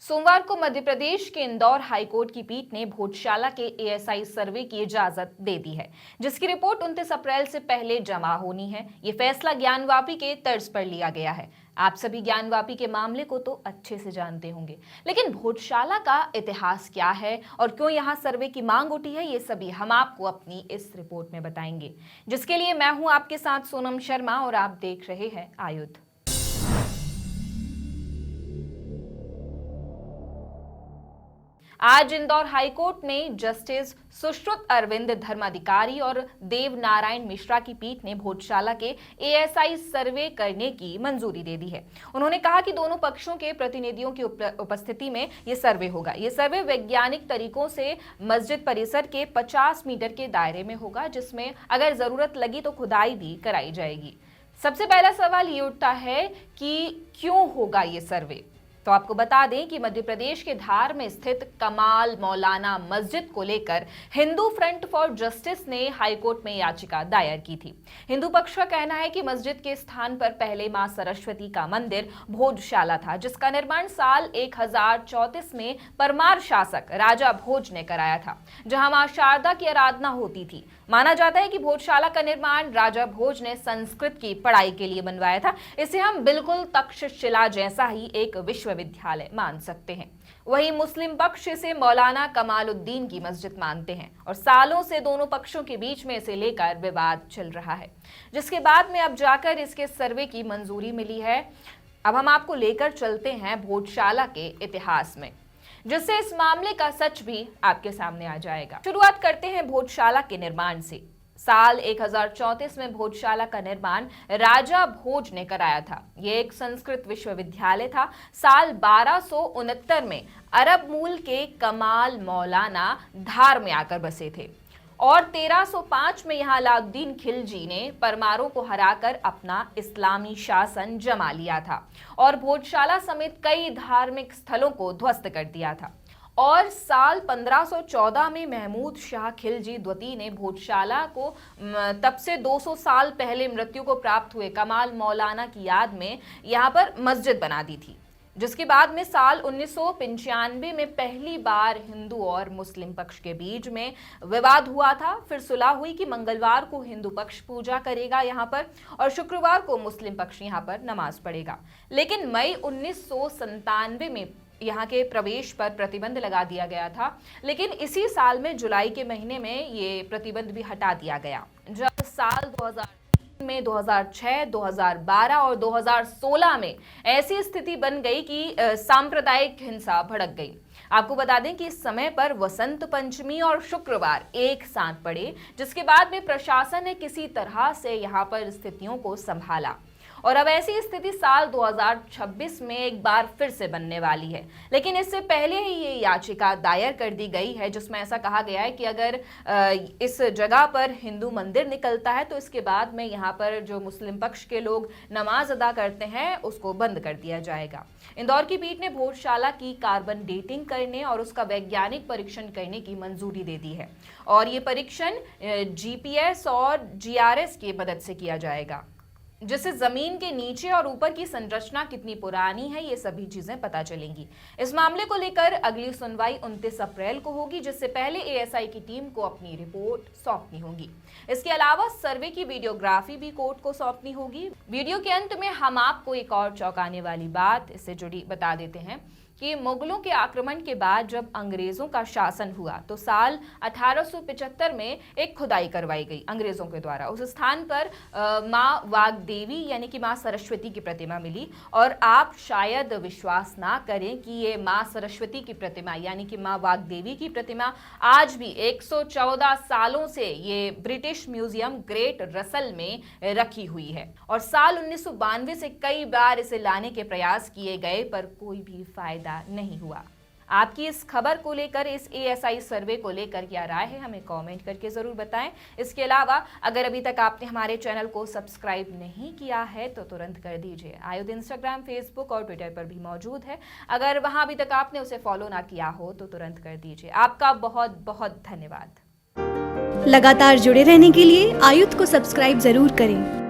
सोमवार को मध्य प्रदेश के इंदौर हाईकोर्ट की पीठ ने भोजशाला के एएसआई सर्वे की इजाजत दे दी है, जिसकी रिपोर्ट 29 अप्रैल से पहले जमा होनी है। ये फैसला ज्ञानवापी के तर्ज पर लिया गया है। आप सभी ज्ञानवापी के मामले को तो अच्छे से जानते होंगे, लेकिन भोजशाला का इतिहास क्या है और क्यों यहाँ सर्वे की मांग उठी है, ये सभी हम आपको अपनी इस रिपोर्ट में बताएंगे, जिसके लिए मैं हूं आपके साथ सोनम शर्मा और आप देख रहे हैं आयुध। आज इंदौर हाईकोर्ट ने जस्टिस सुश्रुत अरविंद धर्माधिकारी और देव नारायण मिश्रा की पीठ ने भोजशाला के एएसआई सर्वे करने की मंजूरी दे दी है। उन्होंने कहा कि दोनों पक्षों के प्रतिनिधियों की उपस्थिति में ये सर्वे होगा। ये सर्वे वैज्ञानिक तरीकों से मस्जिद परिसर के 50 मीटर के दायरे में होगा, जिसमें अगर जरूरत लगी तो खुदाई भी कराई जाएगी। सबसे पहला सवाल ये उठता है कि क्यों होगा ये सर्वे। तो आपको बता दें कि मध्य प्रदेश के धार में स्थित कमाल मौलाना मस्जिद को लेकर हिंदू फ्रंट फॉर जस्टिस ने हाईकोर्ट में याचिका दायर की थी। हिंदू पक्ष का कहना है कि मस्जिद के स्थान पर पहले मां सरस्वती का मंदिर भोजशाला था, जिसका निर्माण साल 1034 में परमार शासक राजा भोज ने कराया था, जहां मां शारदा की आराधना होती थी। माना जाता है कि भोजशाला का निर्माण राजा भोज ने संस्कृत की पढ़ाई के लिए बनवाया था। इसे हम बिल्कुल तक्षशिला जैसा ही एक विश्वविद्यालय मान सकते हैं। वहीं मुस्लिम पक्ष इसे मौलाना कमालुद्दीन की मस्जिद मानते हैं और सालों से दोनों पक्षों के बीच में इसे लेकर विवाद चल रहा है, जिसके बाद में अब जाकर इसके सर्वे की मंजूरी मिली है। अब हम आपको लेकर चलते हैं भोजशाला के इतिहास में, जिससे इस मामले का सच भी आपके सामने आ जाएगा। शुरुआत करते हैं भोजशाला के निर्माण से। साल 1034 में भोजशाला का निर्माण राजा भोज ने कराया था। यह एक संस्कृत विश्वविद्यालय था। साल 1269 में अरब मूल के कमाल मौलाना धार में आकर बसे थे और 1305 में यहाँ अलाउद्दीन खिलजी ने परमारों को हराकर अपना इस्लामी शासन जमा लिया था और भोजशाला समेत कई धार्मिक स्थलों को ध्वस्त कर दिया था। और साल 1514 में महमूद शाह खिलजी द्वितीय ने भोजशाला को तब से 200 साल पहले मृत्यु को प्राप्त हुए कमाल मौलाना की याद में यहाँ पर मस्जिद बना दी थी, जिसके बाद में साल 1995 में पहली बार हिंदू और मुस्लिम पक्ष के बीच में विवाद हुआ था। फिर सुलह हुई कि मंगलवार को हिंदू पक्ष पूजा करेगा यहाँ पर और शुक्रवार को मुस्लिम पक्ष यहाँ पर नमाज पढ़ेगा। लेकिन मई 1997 में यहाँ के प्रवेश पर प्रतिबंध लगा दिया गया था, लेकिन इसी साल में जुलाई के महीने में ये प्रतिबंध भी हटा दिया गया, जब साल 2003 में 2006, 2012 और 2016 में ऐसी स्थिति बन गई कि सांप्रदायिक हिंसा भड़क गई। आपको बता दें कि इस समय पर वसंत पंचमी और शुक्रवार एक साथ पड़े, जिसके बाद में प्रशासन ने किसी तरह से यहाँ पर स्थितियों को संभाला और अब ऐसी स्थिति साल 2026 में एक बार फिर से बनने वाली है। लेकिन इससे पहले ही ये याचिका दायर कर दी गई है, जिसमें ऐसा कहा गया है कि अगर इस जगह पर हिंदू मंदिर निकलता है तो इसके बाद में यहाँ पर जो मुस्लिम पक्ष के लोग नमाज अदा करते हैं उसको बंद कर दिया जाएगा। इंदौर की पीठ ने भोजशाला की कार्बन डेटिंग करने और उसका वैज्ञानिक परीक्षण करने की मंजूरी दे दी है और ये परीक्षण GPS और GRS की मदद से किया जाएगा, जिससे जमीन के नीचे और ऊपर की संरचना कितनी पुरानी है ये सभी चीजें पता चलेंगी। इस मामले को लेकर अगली सुनवाई 29 अप्रैल को होगी, जिससे पहले एएसआई की टीम को अपनी रिपोर्ट सौंपनी होगी। इसके अलावा सर्वे की वीडियोग्राफी भी कोर्ट को सौंपनी होगी। वीडियो के अंत में हम आपको एक और चौंकाने वाली बात इससे जुड़ी बता देते हैं कि मुगलों के आक्रमण के बाद जब अंग्रेजों का शासन हुआ तो साल 1875 में एक खुदाई करवाई गई अंग्रेजों के द्वारा। उस स्थान पर माँ वाग्देवी यानी कि माँ सरस्वती की प्रतिमा मिली और आप शायद विश्वास ना करें कि ये माँ सरस्वती की प्रतिमा यानी कि माँ वाग्देवी की प्रतिमा आज भी 114 सालों से ये ब्रिटिश म्यूजियम ग्रेट रसल में रखी हुई है और साल 1992 से कई बार इसे लाने के प्रयास किए गए पर कोई भी फायदा नहीं हुआ। आपकी इस खबर को लेकर, इस एएसआई सर्वे को लेकर क्या राय है, हमें कमेंट करके जरूर बताएं। इसके अलावा अगर अभी तक आपने हमारे चैनल को सब्सक्राइब नहीं किया है तो तुरंत कर दीजिए। आयुध इंस्टाग्राम, फेसबुक और ट्विटर पर भी मौजूद है। अगर वहां अभी तक आपने उसे फॉलो ना किया हो तो तुरंत कर दीजिए। आपका बहुत बहुत धन्यवाद। लगातार जुड़े रहने के लिए आयुध को सब्सक्राइब जरूर करें।